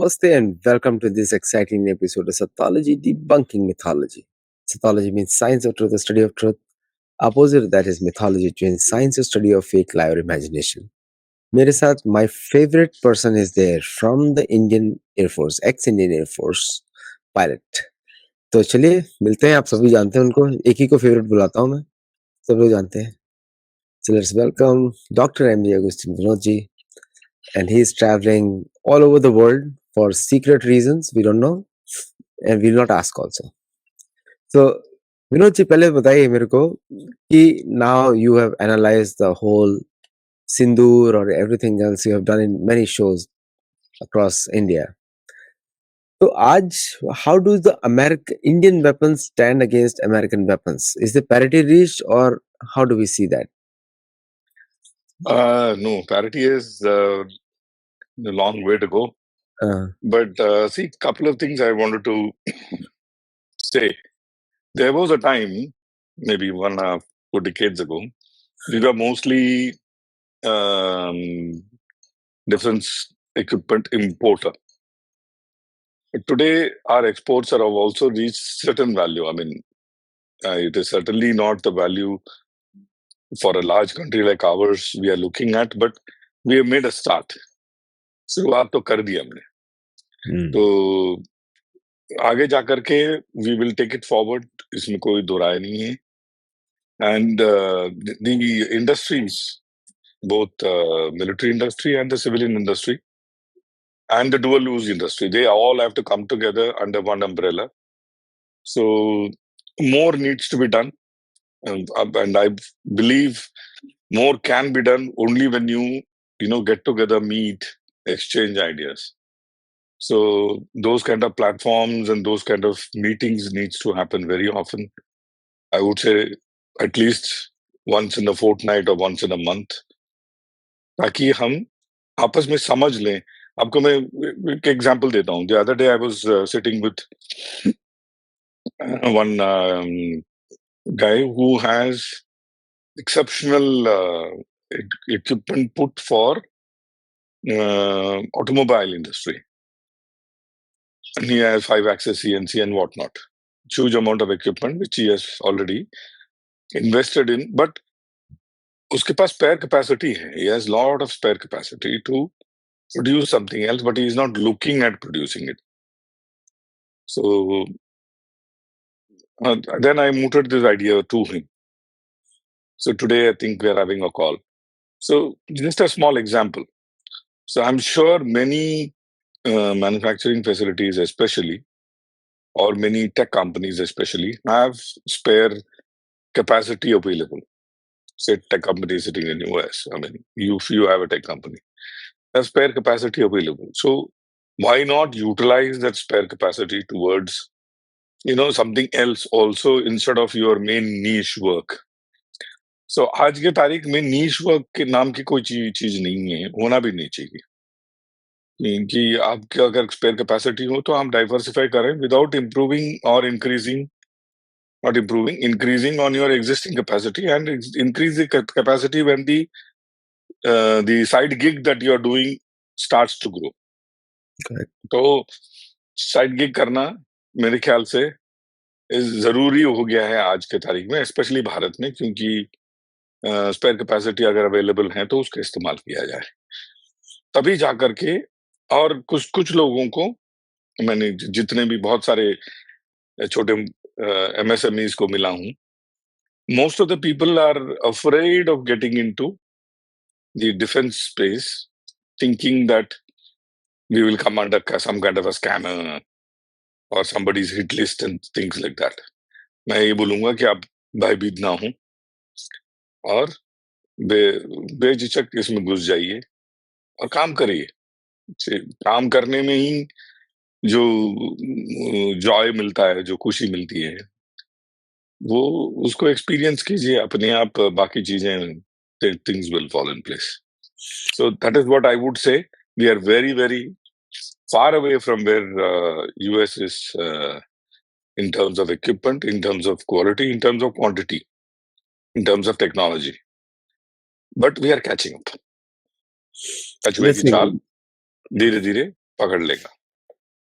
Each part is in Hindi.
Namaste and welcome to this exciting episode of Sathology Debunking Mythology. Sathology means science or truth, the study of truth. Opposite of that is mythology, which means science or study of fake lie or imagination. मेरे साथ my favorite person is there from the Indian Air Force, ex-Indian Air Force pilot. तो चलिए मिलते हैं, आप सभी जानते हैं उनको, एक ही को फेवरेट बुलाता हूँ मैं, सब लोग जानते हैं. So let's welcome Dr. M. Agustin Vinodji, and he's traveling all over the world for secret reasons we don't know and we'll not ask also. So Vinod ji पहले बताइए मेरे को कि now you have analyzed the whole Sindoor or everything else you have done in many shows across India. So आज how do the Indian weapons stand against American weapons? Is the parity reached or how do we see that? No, parity is a long way to go. But see, couple of things I wanted to say. There was a time, maybe 2 decades ago, we were mostly defense equipment importer. But today, our exports have also reached certain value. I mean, it is certainly not the value for a large country like ours we are looking at, but we have made a start. शुरुआत तो कर दी हमने. तो आगे जाकर के we will take it forward, इसमें कोई दो राय नहीं है. And the industries, both military industry and the civilian industry and the dual use industry, they all have to come together under one umbrella. So more needs to be done, and I believe more can be done only when you get together, meet, exchange ideas. So those kind of platforms and those kind of meetings needs to happen very often. I would say at least once in a fortnight or once in a month, ताकि हम आपस में समझ लें. आपको मैं एक एग्जांपल देता हूँ. The other day I was sitting with one guy who has exceptional equipment put for automobile industry. And he has 5-axis CNC and whatnot. Huge amount of equipment which he has already invested in, but उसके पास spare capacity है. He has lot of spare capacity to produce something else, but he is not looking at producing it. So then I mooted this idea to him. So today I think we are having a call. So just a small example. So I'm sure many manufacturing facilities especially, or many tech companies especially, have spare capacity available. Say tech company sitting in US, I mean, if you have a tech company, have spare capacity available. So why not utilize that spare capacity towards something else also instead of your main niche work? So आज के तारीख में niche work के नाम की कोई चीज नहीं है, होना भी नहीं चाहिए. कि आपके अगर स्पेयर कैपेसिटी हो तो हम डाइवर्सिफाई करें विदाउट इम्प्रूविंग और increasing, not improving, increasing on your existing capacity and increase the capacity when the side gig that you are doing starts to grow. Correct. तो साइड गिग करना मेरे ख्याल से जरूरी हो गया है आज के तारीख में, स्पेशली भारत में, क्योंकि स्पेयर कैपेसिटी अगर अवेलेबल है तो उसका इस्तेमाल किया जाए. तभी जाकर के, और कुछ लोगों को मैंने जितने भी बहुत सारे छोटे MSMEs को मिला हूं, most of the people are afraid of getting into the defense space, thinking that we will come under some kind of a scammer or somebody's hit list and things like that. मैं ये बोलूंगा कि आप भयभीत ना हो और बेझिझक इसमें घुस जाइए और काम करिए. काम करने में ही जो जॉय मिलता है, जो खुशी मिलती है, वो उसको एक्सपीरियंस कीजिए. अपने आप बाकी चीजें, things will fall in place. So that is what I would say. We are very, very far away from where US is in terms of equipment, in terms of quality, in terms of quantity, in terms of technology. But we are catching up. कछुए की चाल धीरे धीरे पकड़ लेगा.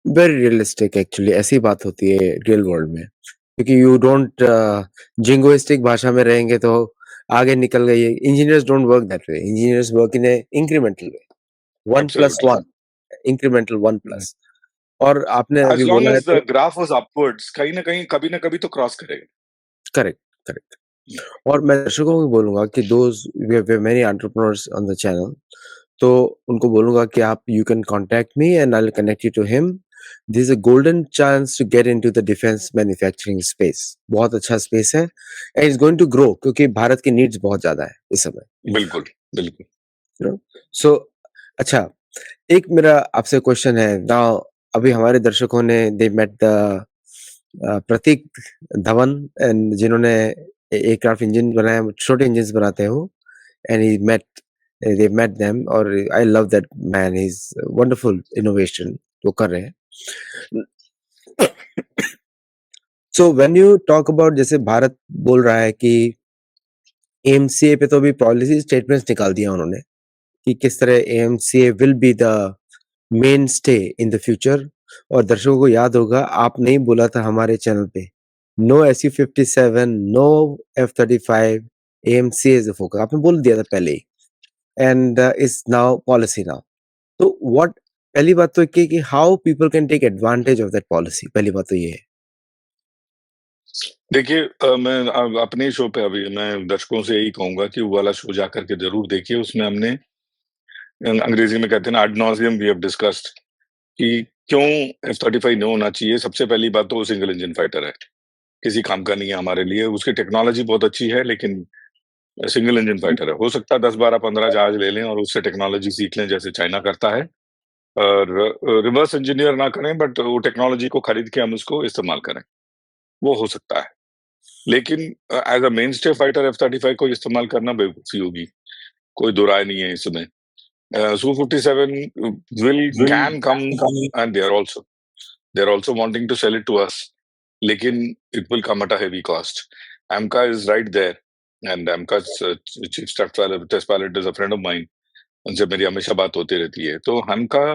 वेरी रियलिस्टिक एक्चुअली ऐसी बात होती है रियल वर्ल्ड में, क्योंकि यू डोंट जिंगोइस्टिक भाषा में रहेंगे तो आगे निकल गए। Engineers don't work that way, engineers work in A incremental way, 1 plus absolutely. 1, incremental 1 plus. और आपने एज़ अभी लॉन्ग बोला है एज़ द तो ग्राफ वाज़ अपवर्ड्स कहीं न कहीं, कभी न कभी तो क्रॉस करेगा। Correct, correct. हुँ, और मैं दर्शकों को भी बोलूँगा कि those we have many entrepreneurs on the channel, तो उनको बोलूँगा कि आप you can contact me and I will connect you to him. This is a golden chance to get into the defence manufacturing space. बहुत अच्छा स्पेस है and it's going to grow क्योंकि भारत की नीड्स बहुत ज़्यादा है इस समय, बिल्कुल, बिल्कुल। You know? सो अच्छा, एक मेरा आपसे क्वेश्चन है नाउ। अभी हमारे दर्शकों ने they met the Prateek Dhawan and जिन्होंने एयरक्राफ्ट इंजन बनाया, छोटे इंजन्स बनाते हैं वो, and he met they met them और I love that man, he's wonderful innovation वो कर रहे हैं। So when you talk about जैसे भारत बोल रहा है कि एमसीए पे तो अभी पॉलिसी स्टेटमेंट्स निकाल दिया उन्होंने कि किस तरह MCA will be the main stay in the future. और दर्शकों को याद होगा आपने ही बोला था हमारे चैनल पे, no SU-57, no F-35, MCA is the focus, आपने बोल दिया था पहले ही, and is now policy now. तो व्हाट, पहली बात तो कि how people can take advantage of that policy, पहली बात तो ये है। देखिए मैं अपने शो पे अभी मैं दर्शकों से यही कहूँगा कि वो वाला शो जाकर के ज़रूर देखिए। उसमें हमने अंग्रेज़ी में कहते हैं ना, एड नॉज़ियम वी हैव डिस्कस्ड कि क्यों F-35 नहीं होना चाहिए। सबसे पहली बात तो वो सिंगल इंजन फाइटर है, किसी काम का नहीं है हमारे लिए। उसकी टेक्नोलॉजी बहुत अच्छी है, लेकिन सिंगल इंजन फाइटर है। हो सकता है 10, 12, 15 जहाज ले लें और उससे टेक्नोलॉजी सीख लें जैसे चाइना करता है, और रिवर्स इंजीनियर ना करें, बट वो टेक्नोलॉजी को खरीद के हम उसको इस्तेमाल करें, वो हो सकता है। लेकिन एज़ अ मेनस्टे फाइटर F-35 को इस्तेमाल करना बेवकूफ़ी होगी, कोई दो राय नहीं है इसमें। Su-57 will will can come, come and they are also wanting to sell it to us, लेकिन it will come at a heavy cost. AMCA is right there, and AMCA's chief staff test pilot is a friend of mine. उनसे मेरी हमेशा बात होती रहती है। तो AMCA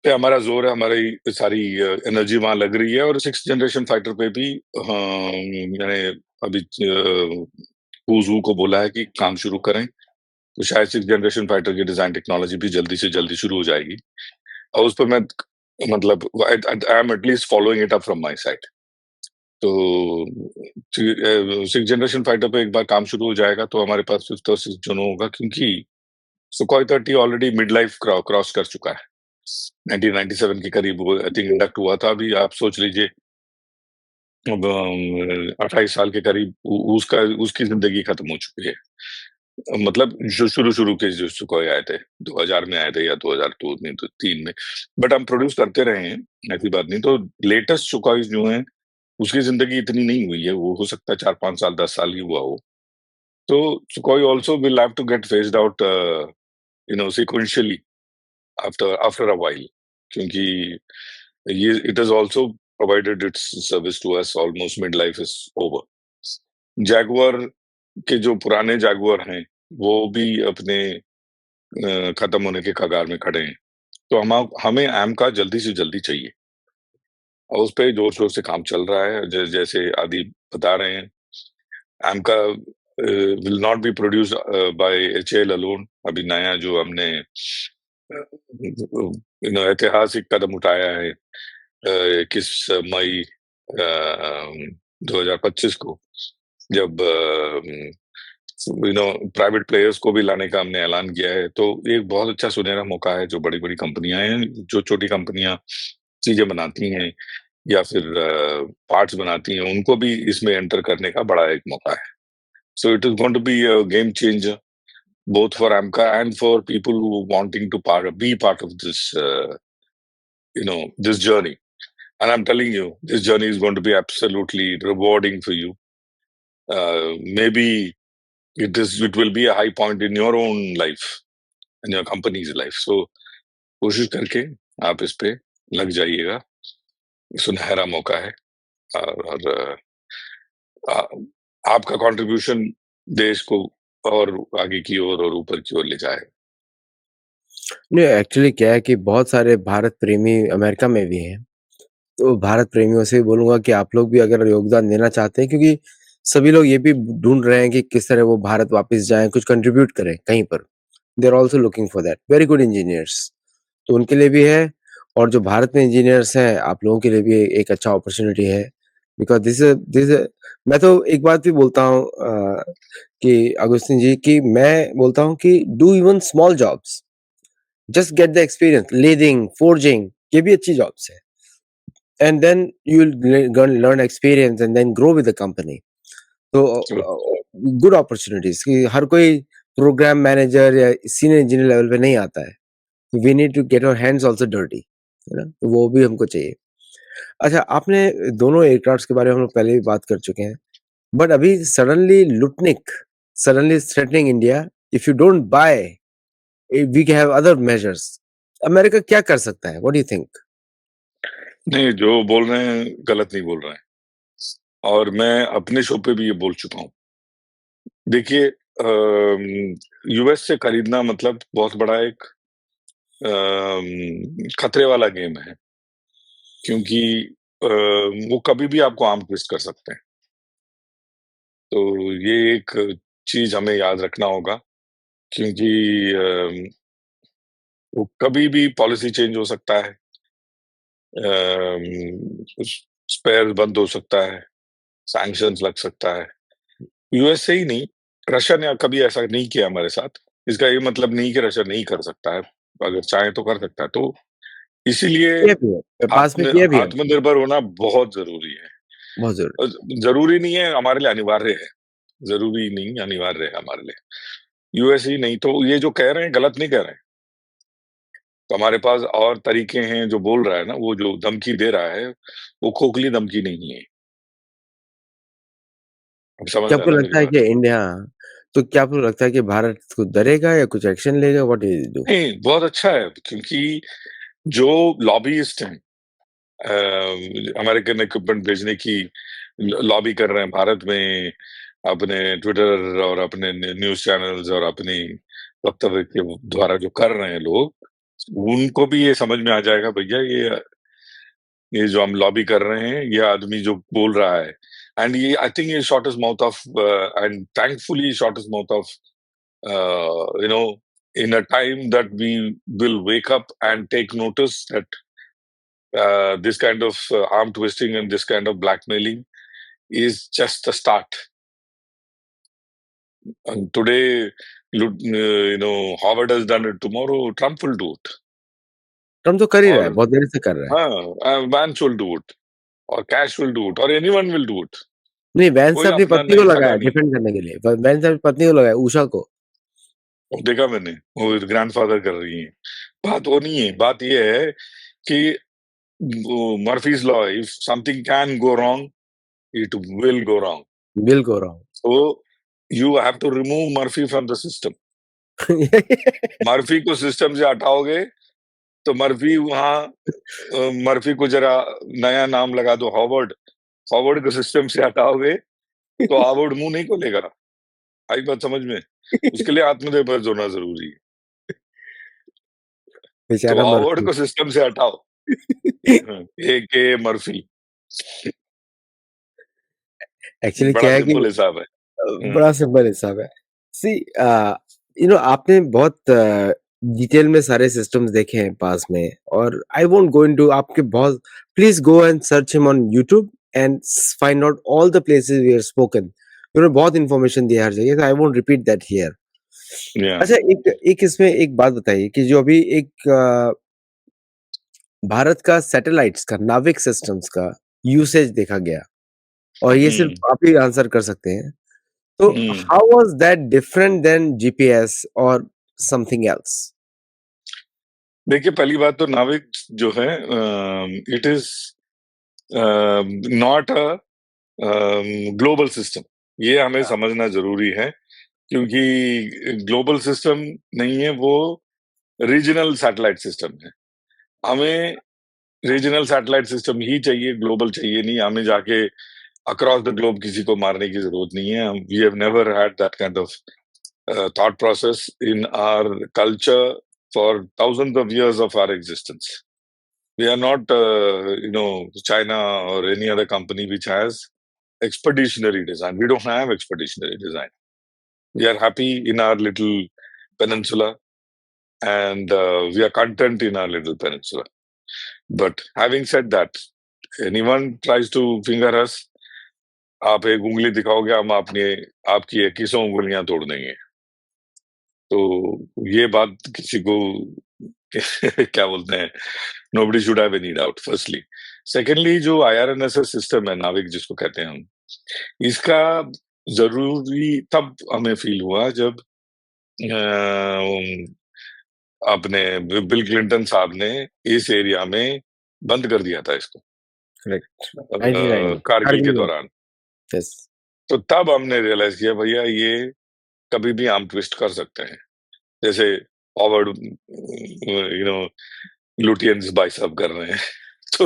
पे हमारा ज़ोर है, हमारी सारी एनर्जी वहाँ लग रही है। और 6th जनरेशन फाइटर पे भी मैंने अभी हू को बोला है कि काम शुरू करें, तो शायद 6th जनरेशन फाइटर की डिज़ाइन टेक्नोलॉजी भी जल्दी से जल्दी शुरू हो जाएगी। और उस पे मैं मतलब I am at least following it up from my side. तो 6th जनरेशन फाइटर पे एक बार काम शुरू हो जाएगा तो हमारे पास 5th और 6th दोनों होगा, क्योंकि Sukhoi 30 already mid life cross कर चुका है। 1997 के करीब वो आई थिंक इंडक्ट हुआ था। अभी आप सोच लीजिए, अब 28 साल के करीब उसका उसकी जिंदगी खत्म हो चुकी है। मतलब जो शुरू-शुरू के जो सुखोई आए थे, 2000 में आए थे या 2002 में, तो 3 में, बट हम प्रोड्यूस करते रहे हैं, ऐसी बात नहीं। तो लेटेस्ट सुखोईज़ जो हैं, उसकी ज़िंदगी इतनी नहीं हुई है, वो हो सकता है 4-5 साल, 10 साल ही हुआ हो। तो Sukhoi also will have to get phased out sequentially after a while, क्योंकि ये it has also provided its service to us, almost mid life is over. Jaguar के जो पुराने जैगुआर हैं, वो भी अपने खत्म होने के कगार में खड़े हैं। तो हमें AMCA जल्दी से जल्दी चाहिए, और उस पे जोर-शोर से काम चल रहा है। जैसे आदि बता रहे हैं, AMCA will not be produced by HAL alone. अभी नया जो हमने ऐतिहासिक कदम उठाया है 21 मई 2025 को, जब प्राइवेट प्लेयर्स को भी लाने का हमने ऐलान किया है। तो एक बहुत अच्छा सुनहरा मौका है। जो बड़ी-बड़ी कंपनियाँ हैं, जो छोटी कंपनियाँ चीज़ें बनाती हैं या फिर पार्ट्स बनाती हैं, उनको भी इसमें एंटर करने का बड़ा एक मौका है। So it is going to be a game changer both for AMCA and for people who wanting to be part of this, this journey. And I'm telling you, this journey is going to be absolutely rewarding for you. Maybe it will be a high point in your own life, in your company's life. So कोशिश करके आप इस पे लग जाइएगा। सुनहरा मौका है, और आपका कंट्रीब्यूशन देश को और आगे की ओर और ऊपर की ओर ले जाए। नहीं, एक्चुअली क्या है कि बहुत सारे भारत प्रेमी अमेरिका में भी हैं। तो भारत प्रेमियों से भी बोलूँगा कि आप लोग भी अगर योगदान देना चाहते हैं, क्योंकि सभी लोग ये भी ढूँढ रहे हैं कि किस तरह वो भारत वापस जाएँ, कुछ कंट्रीब्यूट करें कहीं पर। They are also looking for that, very good engineers. तो उनके लिए भी है, और जो भारत में इंजीनियर्स हैं, आप लोगों के लिए भी एक अच्छा अपॉर्च्युनिटी है। बिकॉज़ दिस इज़ मैं तो एक बात भी बोलता हूँ कि अगस्तिन जी, कि मैं बोलता हूँ कि do even small jobs, just get the experience, leading, forging, ये भी अच्छी जॉब्स है। And then you will learn experience and then grow with the company. तो तो गुड अपॉर्च्युनिटीज़ कि हर कोई प्रोग्राम मैनेजर या सीनियर इंजीनियर लेवल पे नहीं आता है। We need to get our hands also dirty, है ना? तो वो भी हमको चाहिए। अच्छा, आपने दोनों एयरक्राफ्ट्स के बारे में हम लोग पहले भी बात कर चुके हैं, बट अभी suddenly Lutnick suddenly is threatening India, if you don't buy, we have other measures. America क्या कर सकता है? What do you think? नहीं, जो बोल रहे हैं गलत नहीं बोल रहे हैं, और मैं अपने शो पे भी ये बोल चुका हूँ। देखिए, यूएस से खरीदना मतलब बहुत बड़ा एक खतरे वाला गेम है, क्योंकि वो कभी भी आपको आर्म ट्विस्ट कर सकते हैं। तो ये एक चीज़ हमें याद रखना होगा, क्योंकि वो कभी भी पॉलिसी चेंज हो सकता है, स्पेयर बंद हो सकता है, सैंक्शंस लग सकता है। यूएस से ही नहीं, रशिया ने कभी ऐसा नहीं किया हमारे साथ। इसका ये मतलब नहीं कि रशिया नहीं कर सकता है, अगर चाहे तो कर सकता है। तो इसीलिए किया भी है, पास में किया भी है, आत्मनिर्भर होना बहुत ज़रूरी है। बहुत ज़रूरी। अ, ज़रूरी नहीं है, हमारे लिए अनिवार्य है। ज़रूरी नहीं, अनिवार्य है हमारे लिए। यूएस ही नहीं तो ये जो कह रहे हैं, गलत नहीं कह रहे हैं। तो हमारे पास और तरीके हैं, जो बोल रहा है ना, वो जो धमकी दे रहा है, वो खोखली धमकी नहीं है। आप समझ क्या रहे हैं आपको ना मेरी लगता है बात? कि इंडिया, तो क्या आपको लगता है कि भारत कुछ डरेगा या कुछ एक्शन लेगा? What will do? नहीं, बहुत अच्छा है, क्योंकि जो लॉबिइस्ट हैं, अमेरिकन इक्विपमेंट भेजने की लॉबी कर रहे हैं भारत में, अपने ट्विटर और अपने न्यूज़ चैनल्स और अपनी वक्तव्य के द्वारा जो कर रहे हैं लोग, उनको भी ये समझ में आ जाएगा, भैया ये जो हम लॉबी कर रहे हैं, ये आदमी जो बोल रहा है, एंड ये आई थिंक ये short his mouth of, and thankfully short his mouth of, you know, in a time that we will wake up and take notice that this kind of arm twisting and this kind of blackmailing is just the start. And today, Howard has done it. Tomorrow, Trump will do it, Trump तो कर ही रहा है, or बहुत देर से कर रहा है। Vance will do it, or Cash will do it, or anyone will do it. नहीं, वैन्स कोई ने अपनी अपना पत्नी को नहीं लगाया सगा नहीं। डिफेंड करने के लिए। वैन्स ने अपनी पत्नी को लगाया, उषा को। वो देखा मैंने, वो ग्रैंडफादर कर रही है। बात वो नहीं है, बात ये है कि Murphy's law, if something can go wrong, it will go wrong. Will go wrong. So you have to remove Murphy from the system. Murphy को सिस्टम से हटाओगे तो मर्फी वहां, मर्फी को जरा नया नाम लगा दो, हॉवर्ड। हॉवर्ड को सिस्टम से हटाओगे तो हॉवर्ड मुंह नहीं खोलेगा। आई बात समझ में? उसके लिए आत्मनिर्भर होना जरूरी है। तो बेचारा हॉवर्ड मर्फी। को सिस्टम से हटाओ। ए के मर्फी एक्चुअली बड़ा क्या है कि सिंपल हिसाब है। बड़ा सिंपल हिसाब है। सी आपने बहुत डिटेल में सारे सिस्टम्स देखे हैं पास में, और आई वोंट गो इनटू आपके बहुत, please go and search him on YouTube and find out all the places we have spoken. बहुत इंफॉर्मेशन दिया हर जगह, I won't repeat that here. या अच्छा, एक एक इसमें एक बात बताइए कि जो अभी एक भारत का सैटेलाइट्स का नाविक सिस्टम्स का यूसेज देखा गया, और ये हम्म सिर्फ आप ही आंसर कर सकते हैं। तो हम्म how was that different than GPS or something else? देखिए, पहली बात तो नाविक जो है, it is not a global system. ये हमें समझना जरूरी है, क्योंकि ग्लोबल सिस्टम नहीं है वो, रीजनल सैटेलाइट सिस्टम है। हमें रीजनल सैटेलाइट सिस्टम ही चाहिए, ग्लोबल चाहिए नहीं। हमें जाके अक्रॉस द ग्लोब किसी को मारने की जरूरत नहीं है। We have never had that kind of thought process in our culture, for thousands of years of our existence. We are not, China or any other company which has expeditionary design. We don't have expeditionary design. We are happy in our little peninsula, and we are content in our little peninsula. But having said that, anyone tries to finger us, आप एक उँगली दिखाओगे, हम आपकी 21 उँगलियां तोड़ देंगे. तो ये बात किसी को क्या बोलते हैं, nobody should have any doubt, firstly. Secondly, जो IRNSS सिस्टम है, नाविक जिसको कहते हैं हम, इसका जरूरी तब हमें फील हुआ जब अपने बिल क्लिंटन साहब ने इस एरिया में बंद कर दिया था इसको. करेक्ट. 99 कारगिल के कारगिल में. दौरान. यस. तो तब हमने रियलाइज किया भैया ये कभी भी आर्म ट्विस्ट कर सकते हैं, जैसे फॉरवर्ड लुटियंस बाइसेप कर रहे हैं. तो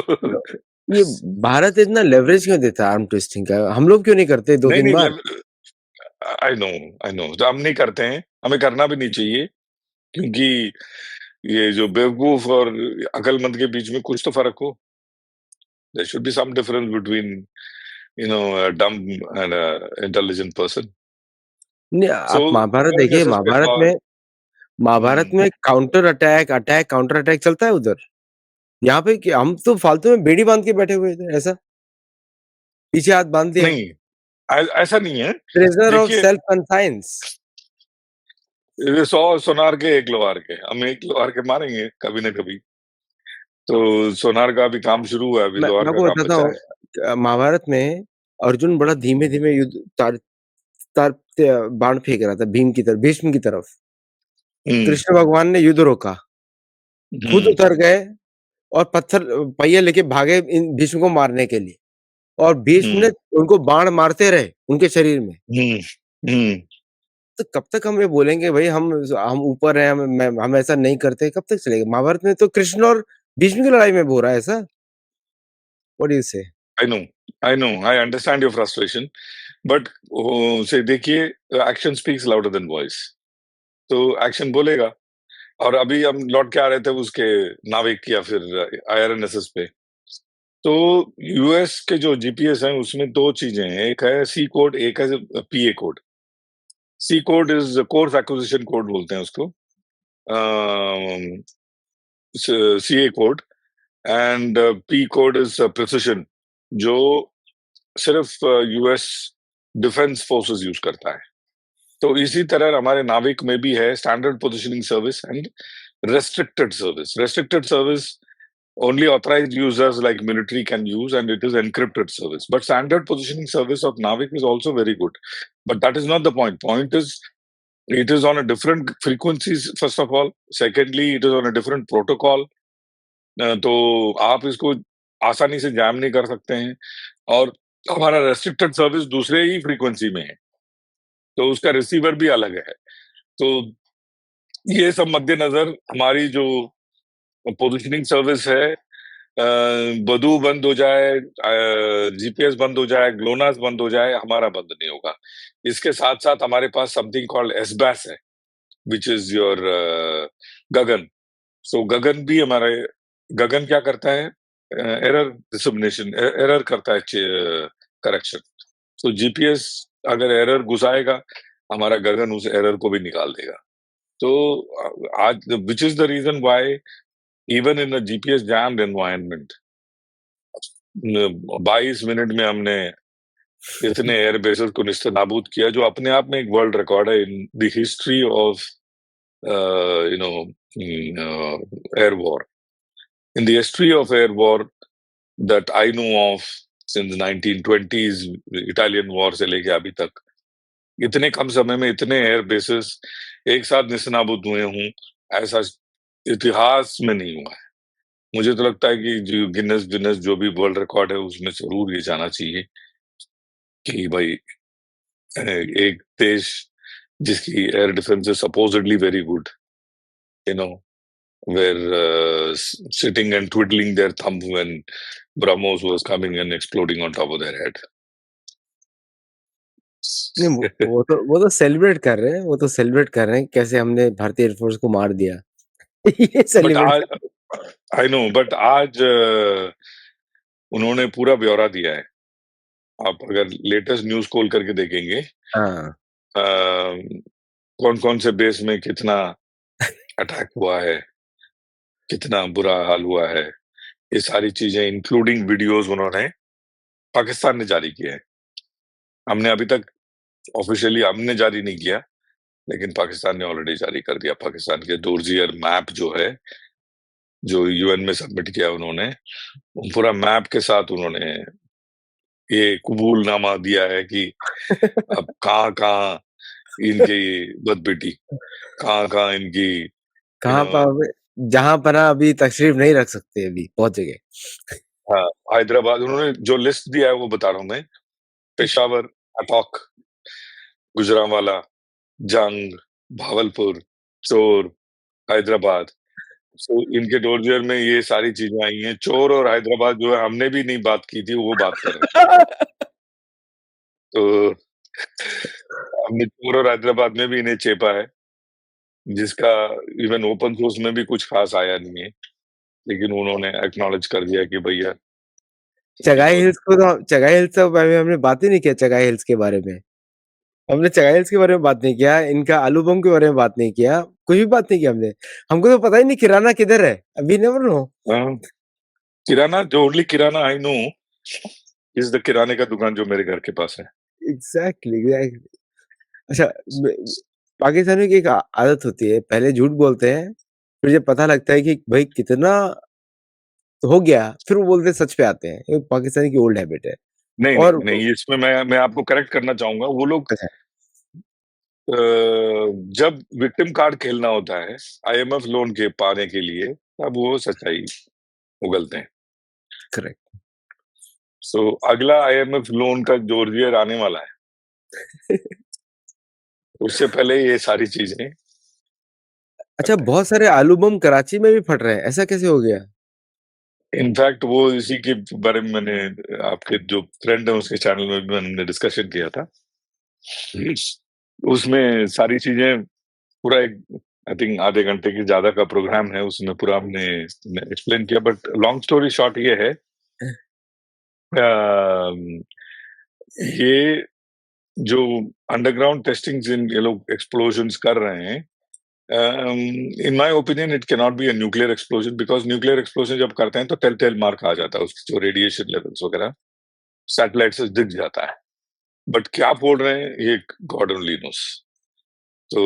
ये भारत इतना लेवरेज क्यों देता है आर्म ट्विस्टिंग का? हम लोग क्यों नहीं करते 2-3 नहीं, बार? आई नो, तो हम नहीं करते हैं, हमें करना भी नहीं चाहिए, क्योंकि ये जो बेवकूफ और अकलमंद के बीच में कुछ तो फर्क हो. There should be some difference between, a dumb and a intelligent person. नहीं, आप So महाभारत देखिए, IRNSS पे महाभारत में काउंटर अटैक चलता है उधर. यहाँ पे कि हम तो फालतू में बेड़ी बांध के बैठे हुए थे, ऐसा पीछे हाथ बांध दिया. नहीं, ऐसा नहीं है. प्रिजनर ऑफ देखिए, सेल्फ कंसाइंस. 100 सोनार के, 1 लोहार के. हम 1 लोहार के मारेंगे कभी ना कभी. तो सोनार का अभी काम शुरू हुआ है, अभी मैं लोहार का आपको काम बताता बचा हूँ, है. महाभारत में अर्जुन बड़ा धीमे-धीमे युद्ध तार तार बाण फेंक रहा था भीष्म की तरफ. कृष्ण भगवान ने युद्ध रोका. खुद उतर गए और पत्थर पहिए लेके भागे इन भीष्म को मारने के लिए. और भीष्म ने उनको बाण मारते रहे उनके शरीर में. तो कब तक हम ये बोलेंगे भाई हम ऊपर हैं, हम ऐसा नहीं करते, कब तक चलेगा? महाभारत में तो कृष्ण और भीष्म की लड़ाई में हो रहा है ऐसा. व्हाट डू यू से? I know, I understand your frustration, but से देखिए, action speaks louder than voice. तो एक्शन बोलेगा. और अभी हम लौट के आ रहे थे उसके नाविक या फिर IRNSS पे. तो यूएस के जो जीपीएस हैं उसमें 2 चीजें हैं, एक है सी कोड, एक है PA code. C code is course acquisition code बोलते हैं उसको, CA code. And P code is precision, जो सिर्फ यूएस डिफेंस फोर्सेस यूज करता है. तो इसी तरह हमारे नाविक में भी है standard positioning service and restricted service. Restricted service only authorized users like military can use, and it is encrypted service. But standard positioning service of Navik is also very good. But that is not the point. Point is, it is on a different frequencies, first of all. Secondly, it is on a different protocol. तो आप इसको आसानी से जैम नहीं कर सकते हैं. और हमारा रेस्ट्रिक्टेड सर्विस दूसरे ही फ्रीक्वेंसी में है, तो उसका रिसीवर भी अलग है. तो ये सब मद्देनजर हमारी जो पोजिशनिंग सर्विस है, बदू बंद हो जाए, जीपीएस बंद हो जाए, ग्लोनास बंद हो जाए, हमारा बंद नहीं होगा. इसके साथ साथ हमारे पास समथिंग कॉल्ड एसबैस है, विच इज योर गगन. सो गगन भी गगन क्या करता है? एरर डिसमिनेशन, एरर करता है करेक्शन. सो जीपीएस अगर एरर घुसाएगा, हमारा गगन उस एरर को भी निकाल देगा. तो आज which is the reason why even in a GPS jammed environment 22 minute में हमने इतने एयर बेसेस को निस्तानाबूद किया, जो अपने आप में एक वर्ल्ड रिकॉर्ड है in the history of air war. In the history of air war that I know of since 1920s, Italian war से लेके अभी तक, इतने कम समय में इतने एयर बेसेस एक साथ निस्तानाबूद हुए हूं, ऐसा इतिहास में नहीं हुआ है. मुझे तो लगता है कि जो गिनेस जो भी वर्ल्ड रिकॉर्ड है उसमें जरूर ये जाना चाहिए कि भाई एक देश जिसकी air defence is supposedly very good, were sitting and twiddling their thumb when BrahMos was coming and exploding on top of their head. नहीं, वो तो सेलिब्रेट कर रहे हैं, कैसे हमने भारतीय एयरफोर्स को मार दिया. ये बट सेलिब्रेट आज आई नो, बट आज उन्होंने पूरा ब्यौरा दिया है। आप अगर लेटेस्ट न्यूज़ खोल करके देखेंगे, हाँ। कौन-कौन से बेस में कितना अटैक हुआ है, कितना बुरा हाल हुआ है, ये सारी चीज़ें इंक्लूडिंग वीडियोज़ उन्होंने पाकिस्तान ने जारी किए हैं। हमने अभी तक ऑफ़िशियली हमने जारी नहीं किया, लेकिन पाकिस्तान ने ऑलरेडी जारी कर दिया। पाकिस्तान के डोरजियर मैप जो है, जो यूएन में सबमिट किया उन्होंने, वो पूरा मैप के साथ उन्होंने ये कबूलनामा दिया है कि अब कहाँ-कहाँ इनकी बदपिटी, कहाँ-कहाँ इनकी यू कहाँ नो पर अभी जहाँ पर आप अभी तशरीफ़ नहीं रख सकते अभी, पहुँच गए। हाँ, हैदराबाद उन्होंने जो लिस्ट दिया है वो बता रहा हूँ मैं, पेशावर, अटॉक, गुजरांवाला, जंग, भावलपुर, चोर, हैदराबाद। सो इनके डोरजियर में ये सारी चीज़ें आई हैं। चोर और हैदराबाद जो है हमने भी नहीं बात की थी, वो बात कर रखे हैं। तो हमने चोर और हैदराबाद में भी इन्हें चेपा है, जिसका इवन ओपन सोर्स में भी कुछ ख़ास आया नहीं है। लेकिन उन्होंने एक्नॉलेज कर दिया कि भैया यू चगाई नो हिल्स को तो चगाई हिल्स तो अभी हमने बात ही नहीं किया चगाई हिल्स के बारे में। हमने चगाई हिल्स के बारे में बात नहीं किया, इनका आलू बम के बारे में बात नहीं किया, कुछ भी बात नहीं किया हमने। हमको तो पता ही नहीं किराना किधर है, वी नेवर नो। किराना जो only kirana I know is the किराने का दुकान जो मेरे घर के पास है। Exactly, exactly. अच्छा, ब पाकिस्तानियों की एक आदत होती है, पहले झूठ बोलते हैं, फिर जब पता लगता है कि भाई कितना हो गया, फिर वो बोलते हैं सच पे आते हैं। ये पाकिस्तानी की ओल्ड हैबिट है। नहीं, और नहीं, नहीं, इसमें मैं आपको करेक्ट करना चाहूँगा। वो लोग अच्छा, अ, जब विक्टिम कार्ड खेलना होता है, आईएमएफ लोन के पाने के लिए, तब वो सच्चाई उगलते हैं। करेक्ट। सो अगला आईएमएफ लोन का डोरजियर आने वाला है। उससे पहले ये सारी चीज़ें अच्छा, करते हैं। बहुत सारे आलू बम कराची में भी फट रहे हैं, ऐसा कैसे हो गया? इनफैक्ट वो इसी के बारे में मैंने आपके जो फ्रेंड है उसके चैनल में भी हमने डिस्कशन किया था। उसमें सारी चीज़ें पूरा एक आई थिंक आधे घंटे की ज़्यादा का प्रोग्राम है, उसमें पूरा हमने एक्सप्लेन किया बट लॉन्ग स्टोरी शॉर्ट ये है ये जो अंडरग्राउंड टेस्टिंग जिन ये लोग एक्सप्लोजन्स कर रहे हैं in my opinion it can not be a nuclear explosion because nuclear explosion जब करते हैं तो टेल टेल मार्क आ जाता है उसकी जो रेडिएशन लेवल्स वगैरह सैटेलाइट से दिख जाता है बट क्या बोल रहे हैं ये गॉड ओनली नोस तो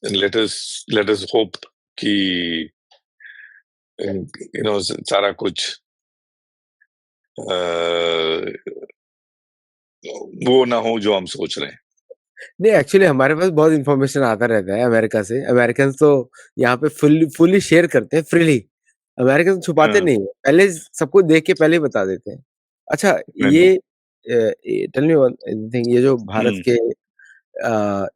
लेट अस होप कि सारा कुछ वो ना हो जो हम सोच रहे हैं नहीं, एक्चुअली हमारे पास बहुत इन्फॉर्मेशन आता रहता है अमेरिका से। अमेरिकन्स तो यहाँ पे फुल्ली शेयर करते हैं फ्रीली। अमेरिकन छुपाते हाँ, नहीं हैं, पहले सबको देख के पहले ही बता देते हैं। अच्छा, I know. Tell me one thing, ये जो भारत हुँ, के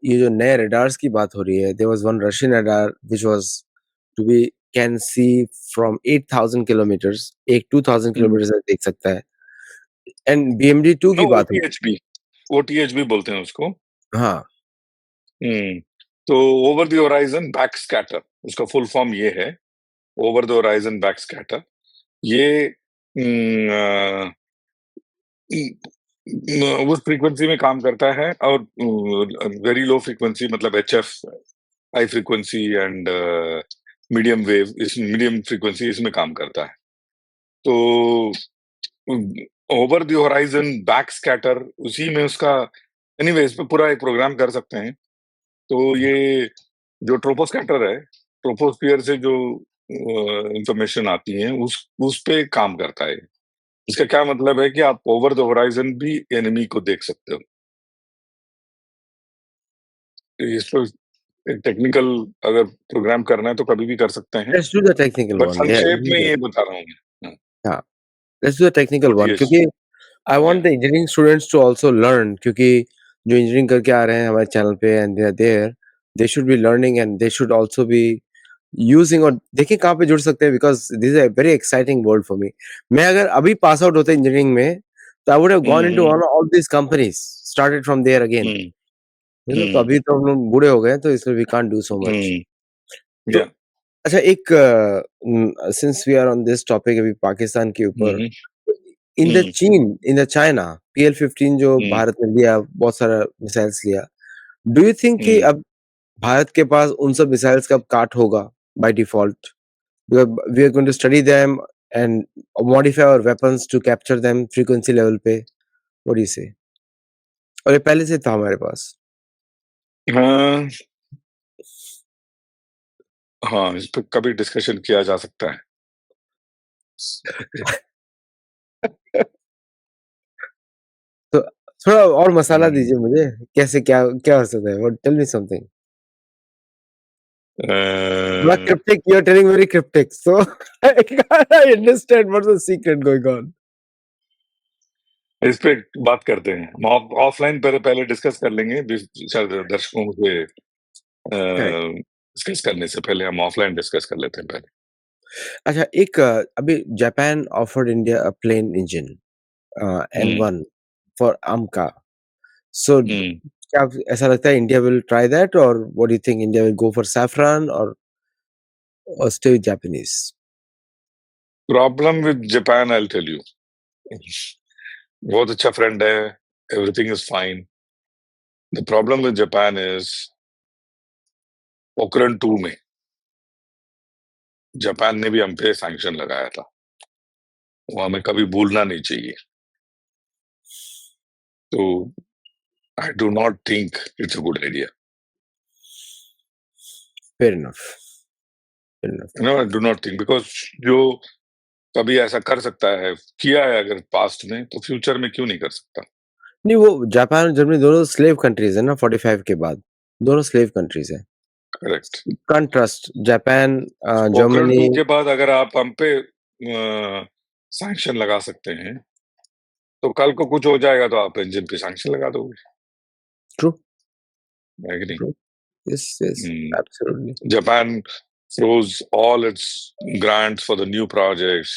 ये जो नए रडार्स की बात हो रही है, there was one Russian radar which was to be can see from 8000 kilometres, एक 2000 हुँ। किलोमीटर तक देख सकता है। एंड बीएमडी-2 नो की बात हो। ओटीएचबी, ओटीएचबी बोलते हैं उसको। हाँ, हुँ, तो over the horizon back scatter उसका फुल फॉर्म ये है, over the horizon back scatter. ये उस फ्रीक्वेंसी में काम करता है और वेरी लो फ्रीक्वेंसी मतलब HF, high frequency and medium wave इस मीडियम फ्रीक्वेंसी इसमें काम करता है। तो over the horizon back scatter उसी में उसका एनीवे इस पे पूरा एक प्रोग्राम कर सकते हैं। तो ये जो ट्रोपोस्कैटर है, ट्रोपोस्फियर से जो इन्फॉर्मेशन आती है उस पे काम करता है। इसका क्या मतलब है कि आप ओवर द होराइज़न भी एनिमी को देख सकते हो। तो इस पे टेक्निकल अगर प्रोग्राम करना है तो कभी भी कर सकते हैं। Let's do the technical but one. संक्षेप में ये बता रहा हूँ मैं। हाँ, let's do the technical one ओटीएच क्योंकि I ya want the engineering students to also learn, क्योंकि जो इंजीनियरिंग करके आ रहे हैं हमारे चैनल पे and they are there, they should be learning and they should also be using. और देखिए कहाँ पे जुड़ सकते हैं, because this is a very exciting world for me. मैं अगर अभी पास आउट होता इंजीनियरिंग में, तो I would have gone hmm, into hmm, all these companies, started from there again. Hmm, you know, तो हुँ, अभी तो हम लोग बूढ़े हो गए हैं, तो इसलिए we can't do so much. हुँ। तो या अच्छा एक since we are on this topic अभी पाकिस्तान के ऊपर, हम्म हम्म इन द चाइना PL-15 जो हम्म भारत ने लिया, बहुत सारा मिसाइल्स लिया। डू यू थिंक कि हम्म अब भारत के पास उन सब मिसाइल्स का अब काट होगा by default? Because we are going to study them and modify our weapons to capture them frequency level पे। What do you say? और ये पहले से था हमारे पास। हाँ हाँ, इस पे कभी डिस्कशन किया जा सकता है। तो थोड़ा और मसाला हम्म, दीजिए मुझे, कैसे क्या क्या हो सकता है? What tell me something. थोड़ा अ, cryptic, you are telling very cryptic, so I can't understand what's the secret going on. इस पे बात करते हैं, हम ऑफलाइन पहले डिस्कस कर लेंगे, शायद दर्शकों से करेक्ट। डिस्कस करने से पहले हम ऑफलाइन डिस्कस कर लेते हैं पहले। अच्छा एक अभी Japan offered India a plane engine hmm N1 for AMCA। So hmm क्या ऐसा लगता है इंडिया विल ट्राई दैट, और what do you think, India will go for Safran और stay with Japanese? Problem with Japan, I tell you, बहुत अच्छा फ्रेंड है, everything is fine. The problem with Japan is Pokhran 2 में जापान ने भी हम पे सैंक्शन लगाया था, वो हमें कभी भूलना नहीं चाहिए। तो I do not think it's a good idea. Fair enough, fair enough. No, I do not think, because जो कभी ऐसा कर सकता है, किया है अगर पास्ट में, तो फ्यूचर में क्यों नहीं कर सकता। नहीं, वो जापान और जर्मनी दोनों स्लेव कंट्रीज है ना 45 के बाद, दोनों स्लेव कंट्रीज है। Correct. Can't trust Japan, Pokhran Germany. 2 के बाद अगर आप हम पे सैंक्शन लगा सकते हैं, तो कल को कुछ हो जाएगा तो आप इंजन पे सैंक्शन लगा दोगे, ट्रू, है कि नहीं? True. Yes, yes, absolutely. Japan froze all its grants for the new projects,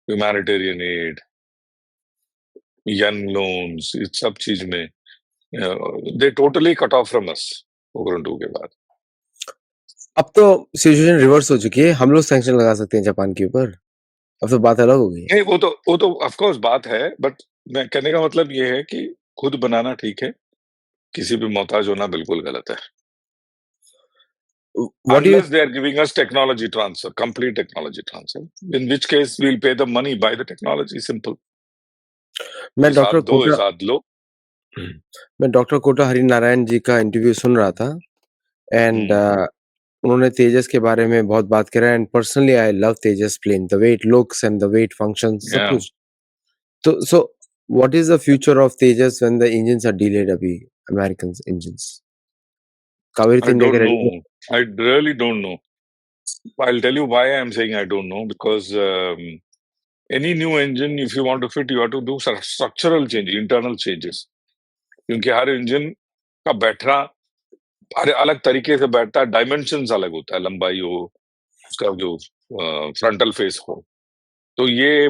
humanitarian aid, young loans, इस सब चीज में they totally cut off from us Pokhran 2 के बाद। अब तो सिचुएशन रिवर्स हो चुकी है, हम लोग सैंक्शन लगा सकते हैं जापान के ऊपर, अब तो बात अलग हो गई। नहीं, वो तो ऑफ कोर्स बात है, बट मैं कहने का मतलब ये है कि खुद बनाना ठीक है, किसी पे मोहताज होना बिल्कुल गलत है। What do you Unless they are giving us technology transfer, complete technology transfer, in which case we'll pay the money, buy the technology, simple. मैं डॉक्टर ये कोटा साथ लो। मैं डॉक्टर कोटा हरिनारायण जी का इंटरव्यू सुन रहा था, एंड हम्म, उन्होंने तेजस के बारे में बहुत बात करा, and personally I love Tejas plane, the way it looks and the way it functions, सब yeah, कुछ। तो so what is the future of Tejas when the engines are delayed अभी, अमेरिकन इंजन्स? कावेरी I तीन लेके don't ready? know. I really don't know. I'll tell you why I'm saying I don't know, because any new engine, if you want to fit, you have to do structural change, internal changes. क्योंकि हर इंजन का बैठना हर अलग तरीके से बैठता है, डायमेंशंस अलग होता है, लंबाई हो, उसका जो फ्रंटल फेस हो। तो ये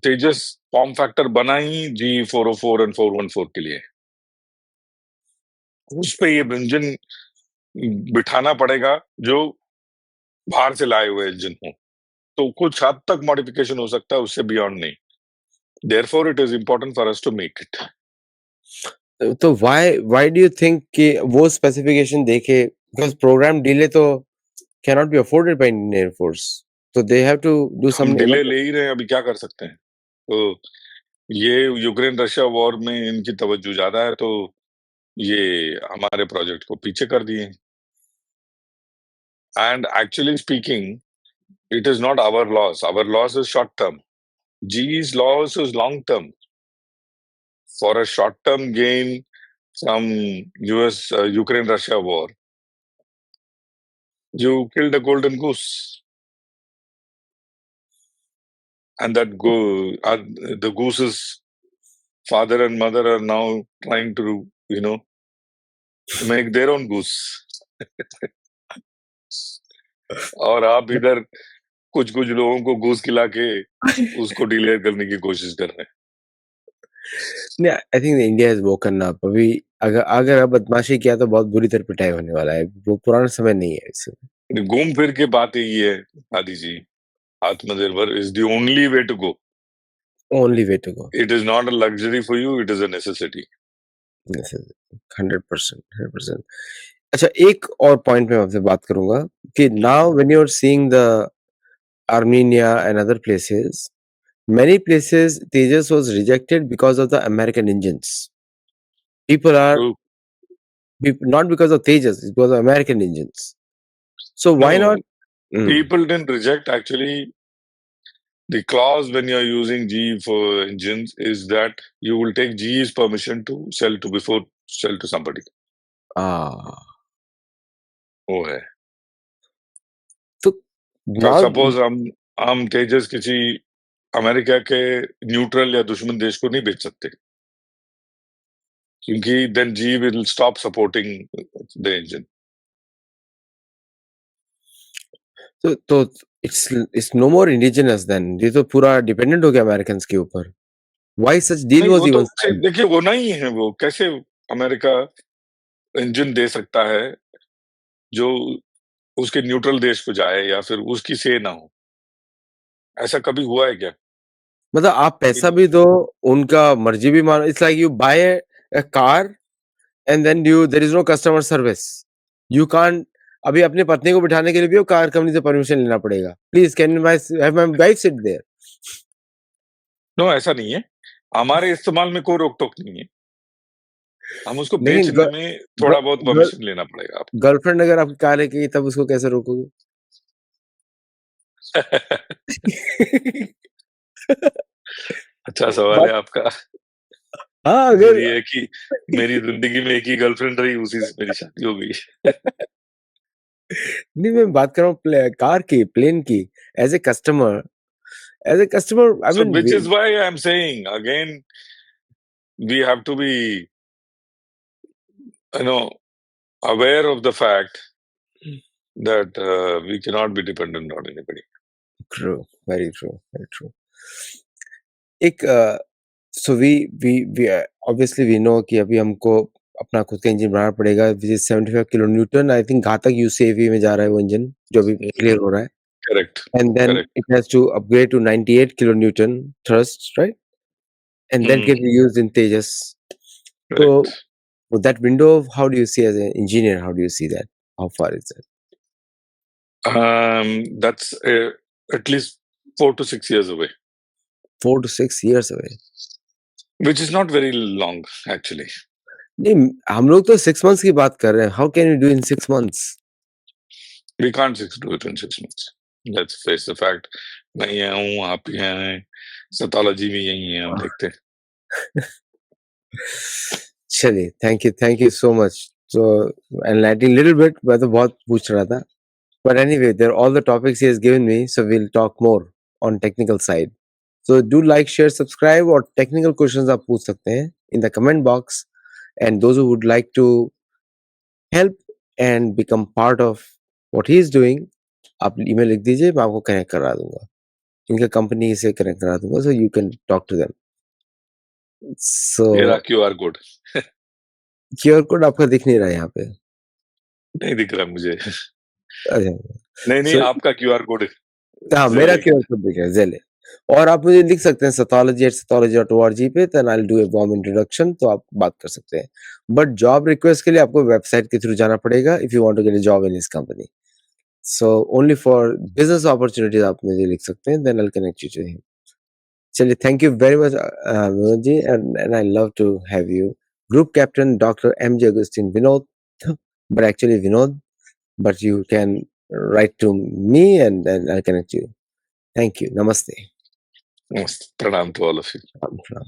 तेजस फॉर्म फैक्टर बना ही G404 एंड 414 के लिए। उस पे ये इंजन बिठाना पड़ेगा जो बाहर से लाए हुए इंजन हो, तो कुछ हद तक मॉडिफिकेशन हो सकता है, उससे बियॉन्ड नहीं। Therefore it is important for us to make it. तो व्हाई डू यू थिंक कि वो स्पेसिफिकेशन देके, बिकॉज़ प्रोग्राम डिले तो can not be afforded by Indian Air Force, तो दे हैव टू डू हम सम डिले मतलब। ले ही रहे हैं, अभी क्या कर सकते हैं? तो ये यूक्रेन रशिया वॉर में इनकी तवज्जो ज्यादा है, तो ये हमारे प्रोजेक्ट को पीछे कर दिए। And actually speaking, it is not our loss is short term, जी's loss is long term. For a short term gain from US Ukraine Russia war, you killed a golden goose, and the goose's father and mother are now trying to, make their own goose. और आप इधर कुछ कुछ लोगों को घूस खिला के उसको डिले करने की कोशिश कर रहे हैं। नहीं, I think India has woken up अभी। अगर अगर अब बदमाशी किया तो बहुत बुरी तरह पिटाई होने वाला है, वो पुराना समय नहीं है इससे। घूम फिर के बात यही है आदि जी, आत्मनिर्भर is the only way to go. Only way to go. It is not a luxury for you, it is a necessity. Yes, 100%, 100%. अच्छा, एक और पॉइंट मैं आपसे बात करूंगा कि now when you're seeing the Armenia and other places, many places Tejas was rejected because of the American engines. People are True. not because of Tejas, it's because of American engines. So why not? No, people didn't reject. Actually, the clause when you're using GE for engines is that you will take GE's permission to sell to before sell to somebody. Ah, वो है. तो तो now सपोज हम तेजस किसी अमेरिका के न्यूट्रल या दुश्मन देश को नहीं बेच सकते, क्योंकि then GE will stop supporting the engine. तो it's no more indigenous then. ये तो पूरा डिपेंडेंट हो गया अमेरिकन्स के ऊपर. Why such deal नहीं, was वो तो even signed? देखिए वो नहीं है. वो कैसे अमेरिका इंजन दे सकता है जो उसके न्यूट्रल देश को जाए या फिर उसकी से ना हो? ऐसा कभी हुआ है क्या? मतलब आप पैसा भी दो, उनका मर्जी भी मानो. It's like you buy a car and then there is no customer service. You can't. अभी अपनी पत्नी को बिठाने के लिए भी वो कार कंपनी से परमिशन लेना पड़ेगा. Please can you have my wife sit there? No, ऐसा नहीं है. हमारे इस्तेमाल में कोई रोक-टोक नहीं है. हम उसको लेकिन बेचने में थोड़ा बहुत परमिशन लेना पड़ेगा आपको. गर्लफ्रेंड अगर आपकी कार लेके गई तब उसको कैसे रोकोगे? अच्छा सवाल है आपका. हाँ, फिर अगर ये है कि मेरी जिंदगी में एक ही गर्लफ्रेंड रही, उसी से मेरी शादी हो गई. नहीं, मैं बात कर रहा हूँ कार की, प्लेन की. As a customer, I So mean which is why I'm saying again, we have to be, you know, aware of the fact that we cannot be dependent on anybody. True, very true, very true. एक so we obviously we know कि अभी हमको अपना खुद का इंजन बनाना पड़ेगा which is 75 kilo newton. I think Ghatak UCAV में जा रहा है वो इंजन जो अभी क्लियर हो रहा है. Correct. And then Correct. It has to upgrade to 98 kilo newton thrust, right? And that can be used in Tejas. तो Correct. with that window, how do you see as an engineer, how do you see that? How far is that? That's at least 4 to 6 years away, 4 to 6 years away. which is not very long actually. नहीं, हम लोग तो 6 months की बात कर रहे हैं. How can you do in 6 months? We can't do it in 6 months. Let's face the fact. मैं यहाँ हूँ, आप यहाँ हैं, सतोलॉजी भी यही है, हम देखते हैं. चलिए, thank you so much. So enlightening little bit, मैं तो बहुत पूछ रहा था. But anyway, they're all the topics he has given me, so we'll talk more on technical side. So do like, share, subscribe, और technical questions आप पूछ सकते हैं in the comment box. And those who would like to help and become part of what he is doing, आप email लिख दीजिए, मैं आपको कनेक्ट करा दूंगा. इनके कंपनी से कनेक्ट करा दूंगा, so you can talk to them. So मेरा QR कोड QR कोड आपका दिख नहीं रहा है यहाँ पे. नहीं दिख रहा मुझे. अच्छा, नहीं, so आपका QR कोड हाँ, मेरा QR कोड दिख रहा है, ज़ेले. और आप मुझे लिख सकते हैं sathology@sathology.org पे, then I'll do a warm introduction, तो आप बात कर सकते हैं. बट जॉब रिक्वेस्ट के लिए आपको वेबसाइट के थ्रू जाना पड़ेगा if you want to get a job in his company. So only for business opportunities आप मुझे लिख सकते हैं, then I'll connect you to him. चलिए, thank you very much Vinod ji, and I love to have you. Group Captain Dr. M.J. Agustin Vinod, but actually Vinod, but you can write to me and I'll connect you. Thank you. Namaste. Namaste. Pranam to all of you. Ram, ram.